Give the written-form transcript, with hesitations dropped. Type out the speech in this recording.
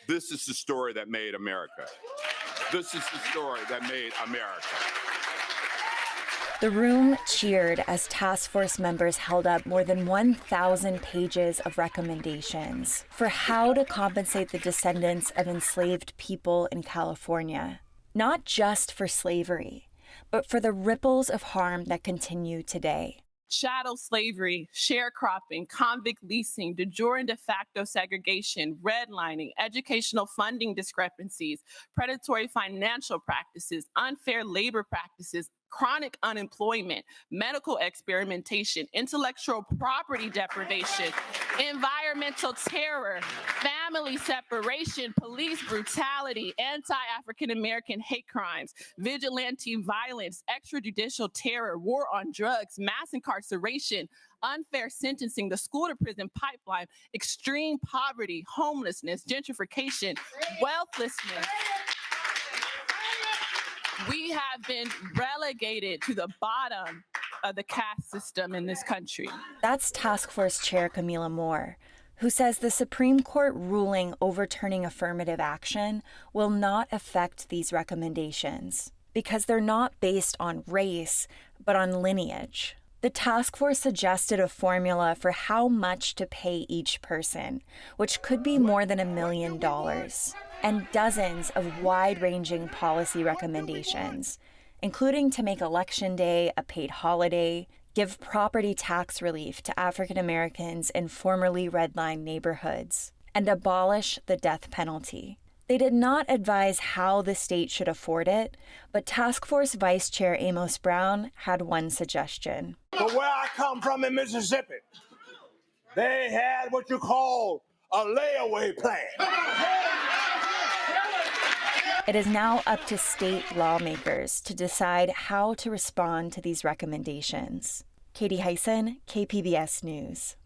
This is the story that made America. This is the story that made America. The room cheered as task force members held up more than 1,000 pages of recommendations for how to compensate the descendants of enslaved people in California, not just for slavery, but for the ripples of harm that continue today. Chattel slavery, sharecropping, convict leasing, de jure and de facto segregation, redlining, educational funding discrepancies, predatory financial practices, unfair labor practices, chronic unemployment, medical experimentation, intellectual property deprivation, environmental terror, family separation, police brutality, anti-African American hate crimes, vigilante violence, extrajudicial terror, war on drugs, mass incarceration, unfair sentencing, the school to prison pipeline, extreme poverty, homelessness, gentrification, wealthlessness. We have been relegated to the bottom of the caste system in this country. That's Task Force Chair Camila Moore, who says the Supreme Court ruling overturning affirmative action will not affect these recommendations because they're not based on race, but on lineage. The task force suggested a formula for how much to pay each person, which could be more than $1 million, and dozens of wide-ranging policy recommendations, including to make Election Day a paid holiday, give property tax relief to African Americans in formerly redlined neighborhoods, and abolish the death penalty. They did not advise how the state should afford it, but Task Force Vice Chair Amos Brown had one suggestion. But where I come from in Mississippi, they had what you call a layaway plan. It is now up to state lawmakers to decide how to respond to these recommendations. Katie Hyson, KPBS News.